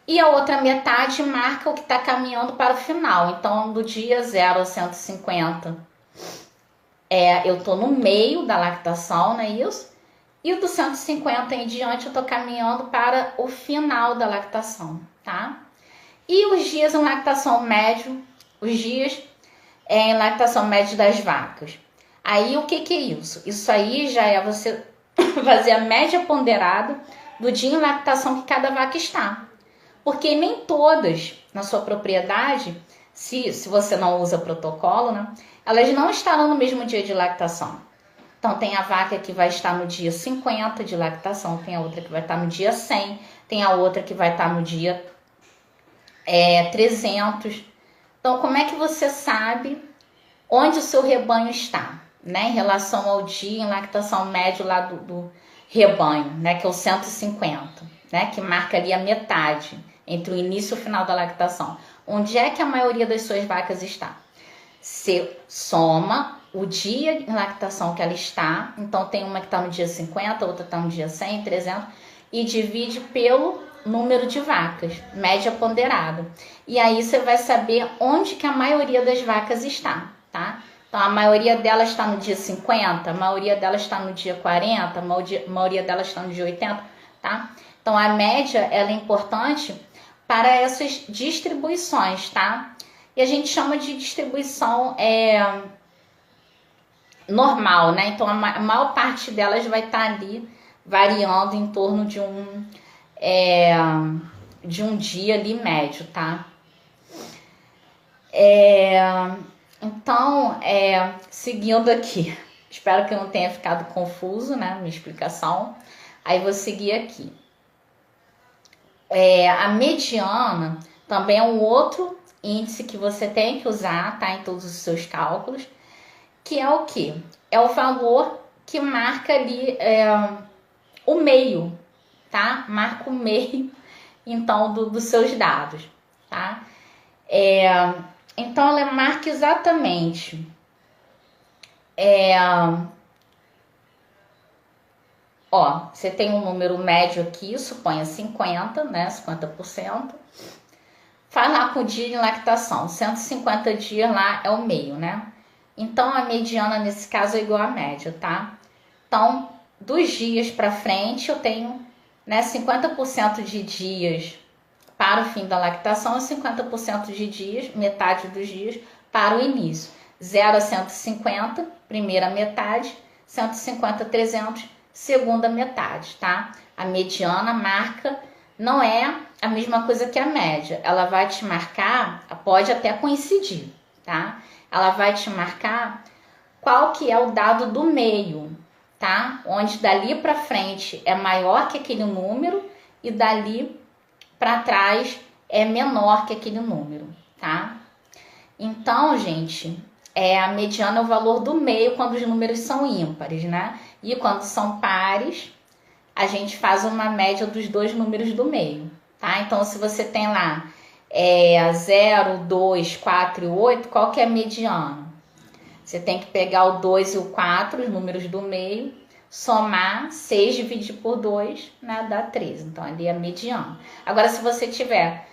Speaker 1: E a outra metade marca o que está caminhando para o final. Então, do dia 0 a 150, eu estou no meio da lactação, não é isso? E do 150 em diante, eu estou caminhando para o final da lactação, tá? E os dias em lactação médio, os dias em lactação médio das vacas. Aí, o que é isso? Isso aí já é você fazer a média ponderada do dia em lactação que cada vaca está. Porque nem todas na sua propriedade, se você não usa protocolo, né, elas não estarão no mesmo dia de lactação. Então, tem a vaca que vai estar no dia 50 de lactação, tem a outra que vai estar no dia 100, tem a outra que vai estar no dia 300. Então, como é que você sabe onde o seu rebanho está, né, em relação ao dia em lactação médio lá do rebanho, né, que é o 150, né, que marca ali a metade entre o início e o final da lactação. Onde é que a maioria das suas vacas está? Você soma o dia em lactação que ela está, então tem uma que está no dia 50, outra está no dia 100, 300, e divide pelo número de vacas, média ponderada. E aí você vai saber onde que a maioria das vacas está, tá? Então a maioria delas está no dia 50, a maioria delas está no dia 40, a maioria delas está no dia 80, tá? Então a média, ela é importante para essas distribuições, tá? E a gente chama de distribuição normal, né? Então a maior parte delas vai estar ali variando em torno de um dia ali médio, tá? Então, seguindo aqui, espero que não tenha ficado confuso, né? Minha explicação. Aí vou seguir aqui. A mediana também é um outro índice que você tem que usar, tá, em todos os seus cálculos, que é o quê? É o valor que marca ali o meio, tá? Marca o meio, então, dos seus dados, tá? Então, ela marca exatamente você tem um número médio aqui, suponha 50, né? 50%. Faz lá com o dia de lactação. 150 dias lá é o meio, né? Então, a mediana, nesse caso, é igual à média, tá? Então, dos dias para frente, eu tenho, né, 50% de dias para o fim da lactação e 50% de dias, metade dos dias, para o início. 0 a 150, primeira metade, 150 a 300, segunda metade, tá? A mediana marca, não é a mesma coisa que a média. Ela vai te marcar, pode até coincidir, tá? Ela vai te marcar qual que é o dado do meio, tá? Onde dali para frente é maior que aquele número e dali para trás é menor que aquele número, tá? Então, gente, a mediana é o valor do meio quando os números são ímpares, né? E quando são pares, a gente faz uma média dos dois números do meio, tá? Então, se você tem lá 0, 2, 4 e 8, qual que é a mediana? Você tem que pegar o 2 e o 4, os números do meio, somar 6 dividido por 2, né, dá 13. Então, ali é a mediana. Agora, se você tiver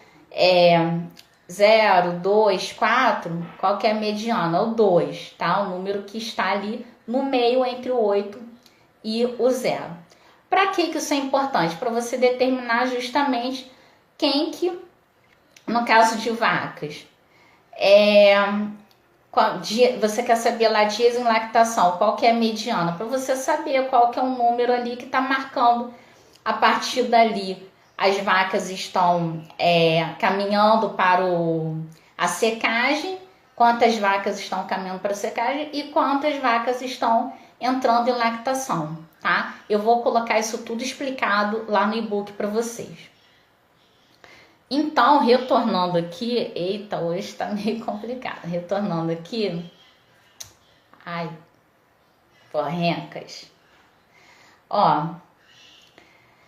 Speaker 1: 0, 2, 4, qual que é a mediana? O 2, tá? O número que está ali no meio entre o 8 e o 0. Para que isso é importante? Para você determinar justamente quem que, no caso de vacas, você quer saber lá dias em lactação, qual que é a mediana? Para você saber qual que é o número ali que está marcando. A partir dali, as vacas estão caminhando para a secagem, quantas vacas estão caminhando para a secagem e quantas vacas estão entrando em lactação, tá? Eu vou colocar isso tudo explicado lá no e-book para vocês. Então, retornando aqui, eita, hoje tá meio complicado. Retornando aqui, ai, porrencas. Ó,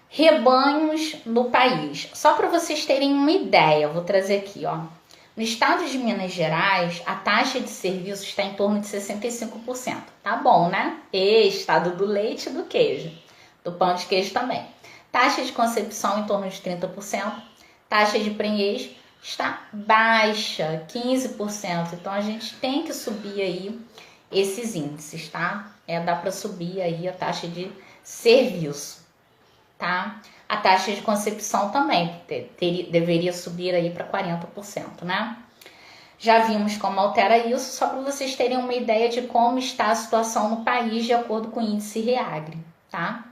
Speaker 1: rebanhos no país. Só para vocês terem uma ideia, eu vou trazer aqui, ó. No estado de Minas Gerais, a taxa de serviço está em torno de 65%. Tá bom, né? Estado do leite e do queijo. Do pão de queijo também. Taxa de concepção em torno de 30%. Taxa de prenhez está baixa, 15%. Então, a gente tem que subir aí esses índices, tá? Dá para subir aí a taxa de serviço, tá? A taxa de concepção também deveria subir aí para 40%, né? Já vimos como altera isso, só para vocês terem uma ideia de como está a situação no país de acordo com o índice REAGRE, tá?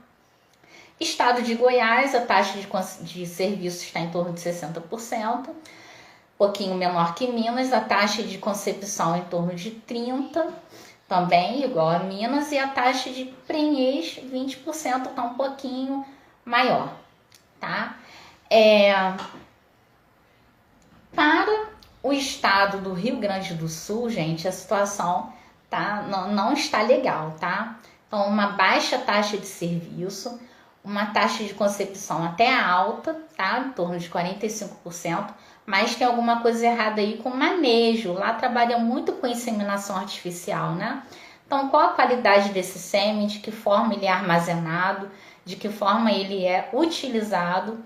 Speaker 1: Estado de Goiás, a taxa de serviço está em torno de 60%, um pouquinho menor que Minas, a taxa de concepção em torno de 30%, também igual a Minas, e a taxa de prenhez, 20%, está um pouquinho maior, tá? Para o estado do Rio Grande do Sul, gente, a situação não está legal, tá? Então, uma baixa taxa de serviço, uma taxa de concepção até alta, tá? Em torno de 45%, mas tem alguma coisa errada aí com o manejo. Lá trabalha muito com inseminação artificial, né? Então, qual a qualidade desse sêmen, de que forma ele é armazenado, de que forma ele é utilizado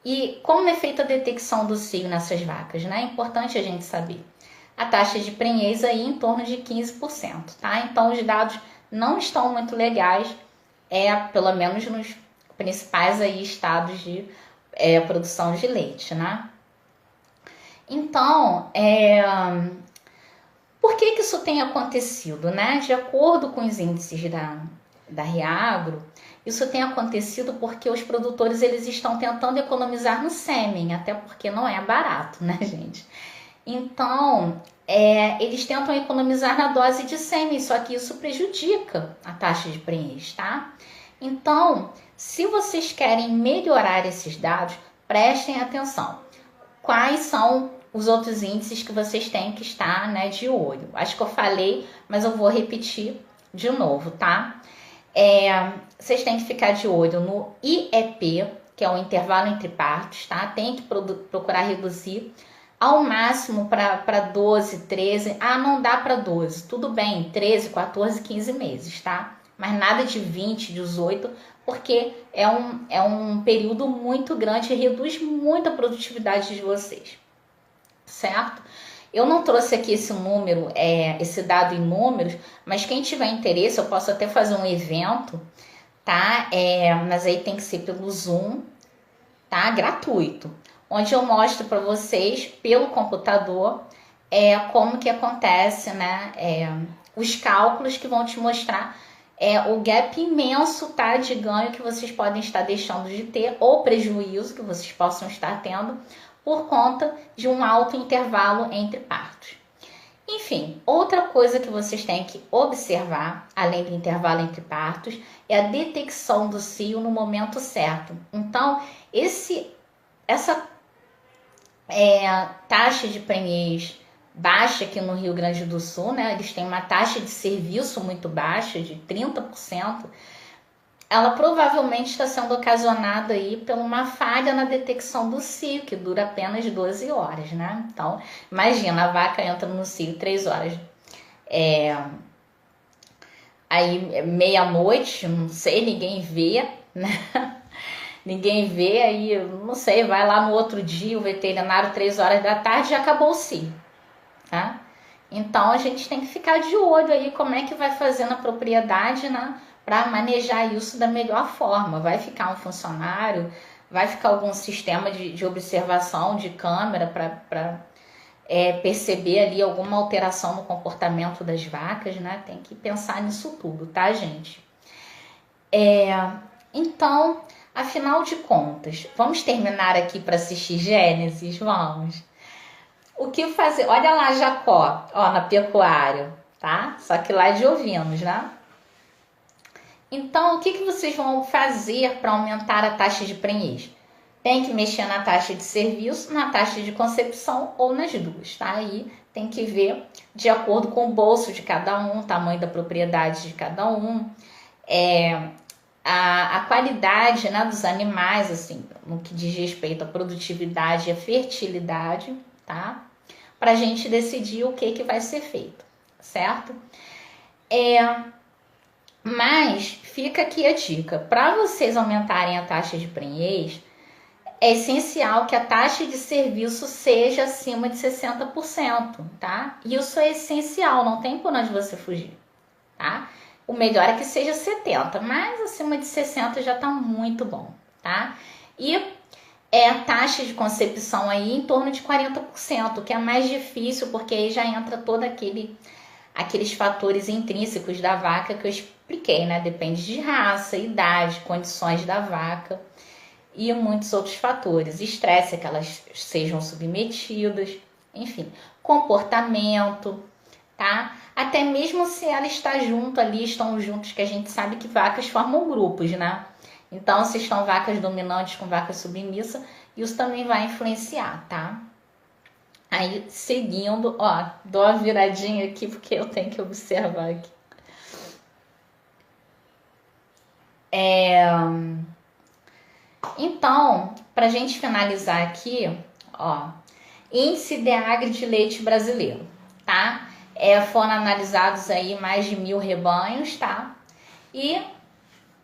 Speaker 1: e como é feita a detecção do cio nessas vacas, né? É importante a gente saber. A taxa de prenhez aí em torno de 15%, tá? Então, os dados não estão muito legais, pelo menos nos principais aí estados de produção de leite, né? Então, por que isso tem acontecido, né? De acordo com os índices da Reagro, isso tem acontecido porque os produtores eles estão tentando economizar no sêmen, até porque não é barato, né, gente? Então, eles tentam economizar na dose de sêmen, só que isso prejudica a taxa de prenhez, tá? Então, se vocês querem melhorar esses dados, prestem atenção. Quais são os outros índices que vocês têm que estar, né, de olho? Acho que eu falei, mas eu vou repetir de novo, tá? Vocês têm que ficar de olho no IEP, que é o intervalo entre partos, tá? Tem que procurar reduzir ao máximo para 12, 13. Ah, não dá para 12. Tudo bem, 13, 14, 15 meses, tá? Mas nada de 20, 18, porque é um período muito grande e reduz muito a produtividade de vocês, certo? Eu não trouxe aqui esse número, esse dado em números, mas quem tiver interesse, eu posso até fazer um evento, tá? Mas aí tem que ser pelo Zoom, tá? Gratuito, onde eu mostro para vocês, pelo computador, como que acontece, né? Os cálculos que vão te mostrar o gap imenso, tá, de ganho que vocês podem estar deixando de ter ou prejuízo que vocês possam estar tendo por conta de um alto intervalo entre partos. Enfim, outra coisa que vocês têm que observar, além do intervalo entre partos, é a detecção do cio no momento certo. Então, essa taxa de prenhez baixa aqui no Rio Grande do Sul, né? Eles têm uma taxa de serviço muito baixa, de 30%. Ela provavelmente está sendo ocasionada aí por uma falha na detecção do cio, que dura apenas 12 horas, né? Então, imagina, a vaca entra no cio 3 horas. Aí, meia-noite, não sei, ninguém vê, né? Ninguém vê, aí, não sei, vai lá no outro dia, o veterinário, 3 horas da tarde, já acabou o cio, tá? Então, a gente tem que ficar de olho aí como é que vai fazer na propriedade, né? Para manejar isso da melhor forma. Vai ficar um funcionário, vai ficar algum sistema de observação de câmera para perceber ali alguma alteração no comportamento das vacas, né? Tem que pensar nisso tudo, tá, gente? Então, afinal de contas, vamos terminar aqui para assistir Gênesis? Vamos. O que fazer? Olha lá Jacó, na pecuária, tá? Só que lá é de ovinos, né? Então, o que vocês vão fazer para aumentar a taxa de prenhez? Tem que mexer na taxa de serviço, na taxa de concepção ou nas duas, tá? Aí tem que ver de acordo com o bolso de cada um, o tamanho da propriedade de cada um, a qualidade, né, dos animais, assim, no que diz respeito à produtividade e à fertilidade, tá? Para a gente decidir o que vai ser feito, certo? Mas fica aqui a dica, para vocês aumentarem a taxa de prenhez, é essencial que a taxa de serviço seja acima de 60%, tá? Isso é essencial, não tem por onde você fugir, tá? O melhor é que seja 70%, mas acima de 60% já tá muito bom, tá? E a taxa de concepção aí em torno de 40%, que é mais difícil, porque aí já entra todo aqueles fatores intrínsecos da vaca que eu expliquei, né? Depende de raça, idade, condições da vaca e muitos outros fatores. Estresse a que elas sejam submetidas, enfim, comportamento, tá? Até mesmo se ela está junto ali, estão juntos, que a gente sabe que vacas formam grupos, né? Então, se estão vacas dominantes com vaca submissa, isso também vai influenciar, tá? Aí, seguindo, dou uma viradinha aqui, porque eu tenho que observar aqui. Então, pra gente finalizar aqui, índice DEAGRE de leite brasileiro, tá? Foram analisados aí mais de 1.000 rebanhos, tá? E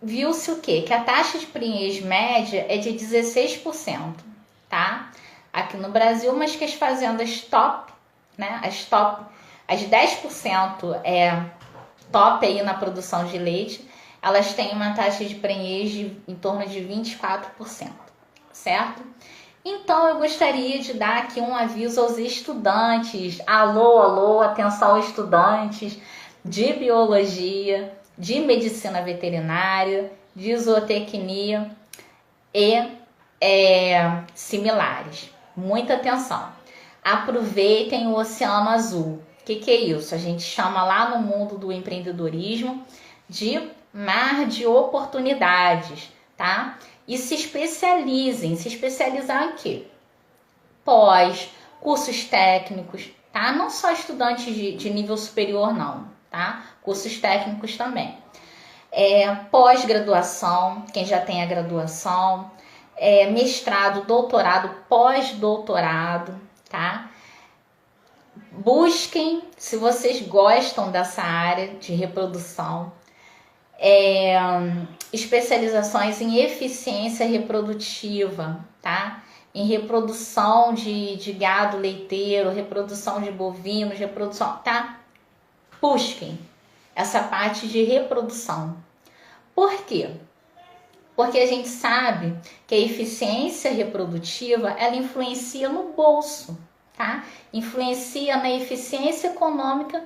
Speaker 1: viu-se o quê? Que a taxa de prenhez média é de 16%, tá? Aqui no Brasil, mas que as fazendas top, né? As 10% top aí na produção de leite, elas têm uma taxa de prenhez em torno de 24%, certo? Então, eu gostaria de dar aqui um aviso aos estudantes. Alô, atenção estudantes de biologia, de medicina veterinária, de zootecnia e similares. Muita atenção. Aproveitem o Oceano Azul. O que é isso? A gente chama lá no mundo do empreendedorismo de mar de oportunidades, tá? E se especializem. Se especializar em quê? Pós, cursos técnicos, tá? Não só estudantes de nível superior, não, tá? Cursos técnicos também. Pós-graduação, quem já tem a graduação, mestrado, doutorado, pós-doutorado, tá? Busquem, se vocês gostam dessa área de reprodução, especializações em eficiência reprodutiva, tá? Em reprodução de gado leiteiro, reprodução de bovinos, reprodução, tá? Busquem essa parte de reprodução. Por quê? Porque a gente sabe que a eficiência reprodutiva, ela influencia no bolso, tá? Influencia na eficiência econômica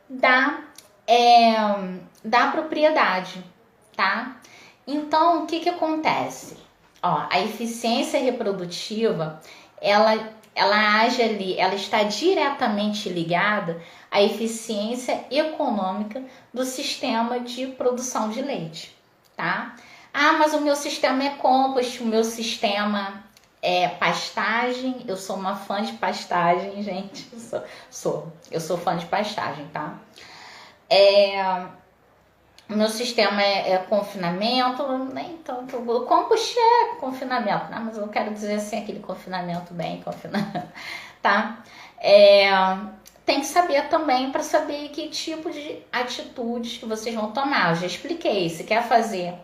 Speaker 1: da propriedade, tá? Então, o que que acontece? Ó, a eficiência reprodutiva, ela age ali, ela está diretamente ligada à eficiência econômica do sistema de produção de leite, tá? Ah, mas o meu sistema é compost, o meu sistema é pastagem. Eu sou uma fã de pastagem, gente. Eu sou fã de pastagem, tá? O meu sistema é confinamento, nem tanto. O compost é confinamento, né? Mas eu quero dizer assim, aquele confinamento bem confinamento, tá? Tem que saber também para saber que tipo de atitudes que vocês vão tomar. Eu já expliquei. Se quer fazer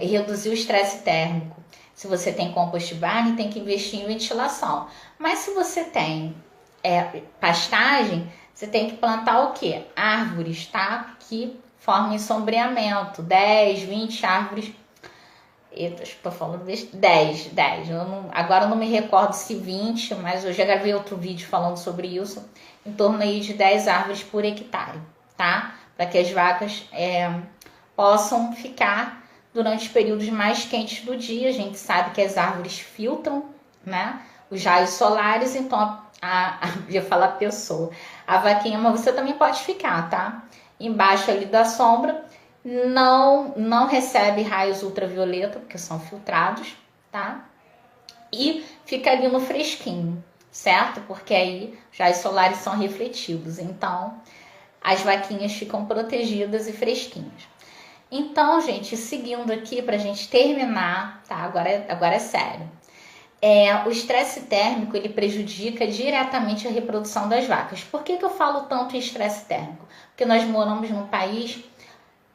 Speaker 1: reduzir o estresse térmico, se você tem compost barn, tem que investir em ventilação. Mas se você tem pastagem, você tem que plantar o quê? Árvores, tá? Que formam sombreamento. 10, 20 árvores. Eita, estou falando 10. Agora eu não me recordo se 20, mas eu já gravei outro vídeo falando sobre isso. Em torno aí de 10 árvores por hectare, tá? Para que as vacas possam ficar durante os períodos mais quentes do dia. A gente sabe que as árvores filtram, né, os raios solares, então ia falar pessoa, a vaquinha, mas você também pode ficar, tá? Embaixo ali da sombra, não recebe raios ultravioleta, porque são filtrados, tá? E fica ali no fresquinho, certo? Porque aí os raios solares são refletidos, então as vaquinhas ficam protegidas e fresquinhas. Então, gente, seguindo aqui pra gente terminar, tá? Agora é sério. O estresse térmico, ele prejudica diretamente a reprodução das vacas. Por que eu falo tanto em estresse térmico? Porque nós moramos num país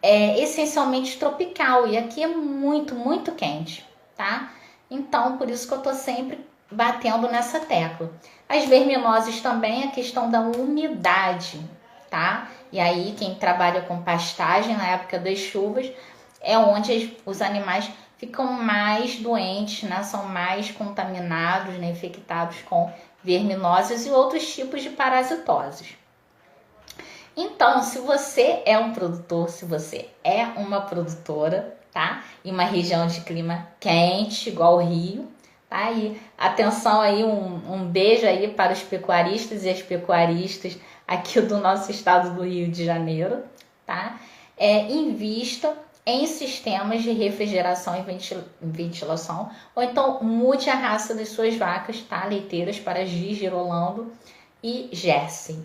Speaker 1: essencialmente tropical e aqui é muito, muito quente, tá? Então, por isso que eu tô sempre batendo nessa tecla. As verminoses também, a questão da umidade, tá? E aí, quem trabalha com pastagem na época das chuvas é onde os animais ficam mais doentes, né? São mais contaminados, né? Infectados com verminoses e outros tipos de parasitoses. Então, se você é um produtor, se você é uma produtora, tá? Em uma região de clima quente, igual o Rio, tá? E atenção aí, um beijo aí para os pecuaristas e as pecuaristas aqui do nosso estado do Rio de Janeiro, tá? Invista em sistemas de refrigeração e ventilação, ou então mude a raça das suas vacas, tá? Leiteiras para Gigi, Rolando e Jersey.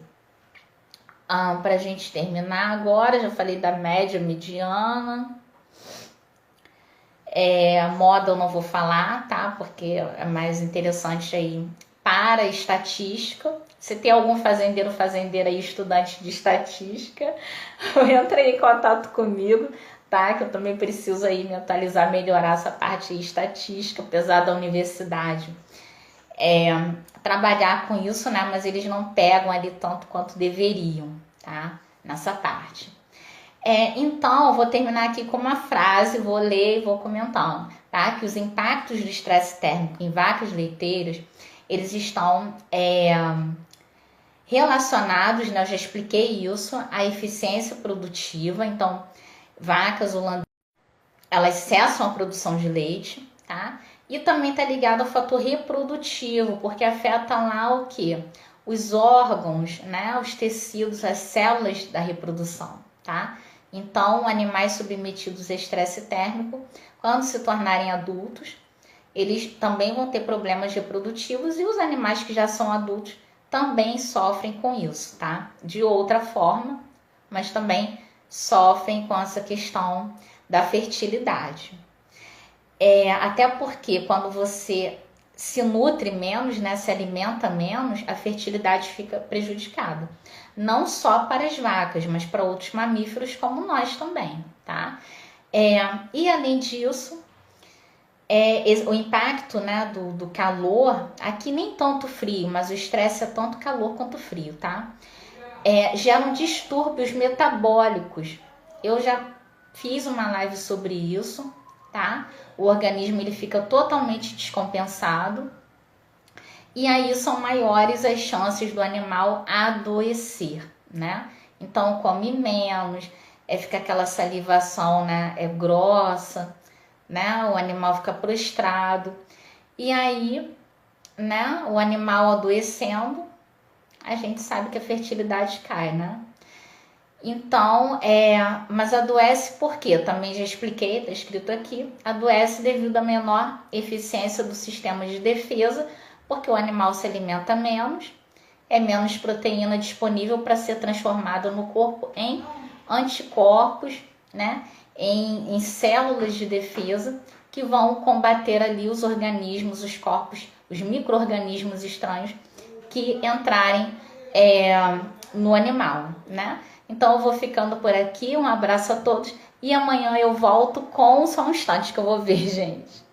Speaker 1: Para a gente terminar agora, já falei da média, mediana. Moda eu não vou falar, tá? Porque é mais interessante aí para estatística. Se tem algum fazendeiro, fazendeira aí, estudante de estatística, entra aí em contato comigo, tá? Que eu também preciso aí me atualizar, melhorar essa parte aí, estatística, apesar da universidade trabalhar com isso, né? Mas eles não pegam ali tanto quanto deveriam, tá? Nessa parte. Então, eu vou terminar aqui com uma frase, vou ler e vou comentando, tá? Que os impactos do estresse térmico em vacas leiteiras, eles estão relacionados, né? Eu já expliquei isso, à eficiência produtiva. Então, vacas holandesas, elas cessam a produção de leite, tá? E também está ligado ao fator reprodutivo, porque afeta lá o quê? Os órgãos, né? Os tecidos, as células da reprodução, tá? Então, animais submetidos a estresse térmico, quando se tornarem adultos, eles também vão ter problemas reprodutivos, e os animais que já são adultos também sofrem com isso, tá? De outra forma, mas também sofrem com essa questão da fertilidade. Até porque quando você se nutre menos, né, se alimenta menos, a fertilidade fica prejudicada. Não só para as vacas, mas para outros mamíferos como nós também, tá? E além disso, o impacto, né, do calor, aqui nem tanto frio, mas o estresse é tanto calor quanto frio, tá? Geram distúrbios metabólicos. Eu já fiz uma live sobre isso, tá? O organismo ele fica totalmente descompensado e aí são maiores as chances do animal adoecer, né? Então come menos, fica aquela salivação, né? É grossa, né? O animal fica prostrado. E aí, né? O animal adoecendo, a gente sabe que a fertilidade cai, né? Então, mas adoece por quê? Também já expliquei, tá escrito aqui. Adoece devido à menor eficiência do sistema de defesa, porque o animal se alimenta menos, é menos proteína disponível para ser transformada no corpo em anticorpos, né? Em células de defesa que vão combater ali os organismos, os corpos, os micro-organismos estranhos que entrarem no animal, né? Então eu vou ficando por aqui, um abraço a todos e amanhã eu volto com, só um instante que eu vou ver, gente.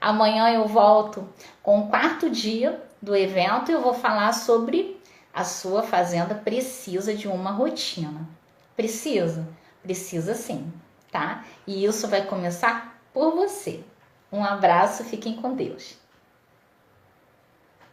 Speaker 1: Amanhã eu volto com o 4º dia do evento e eu vou falar sobre a sua fazenda precisa de uma rotina. Precisa? Precisa sim, tá? E isso vai começar por você. Um abraço, fiquem com Deus.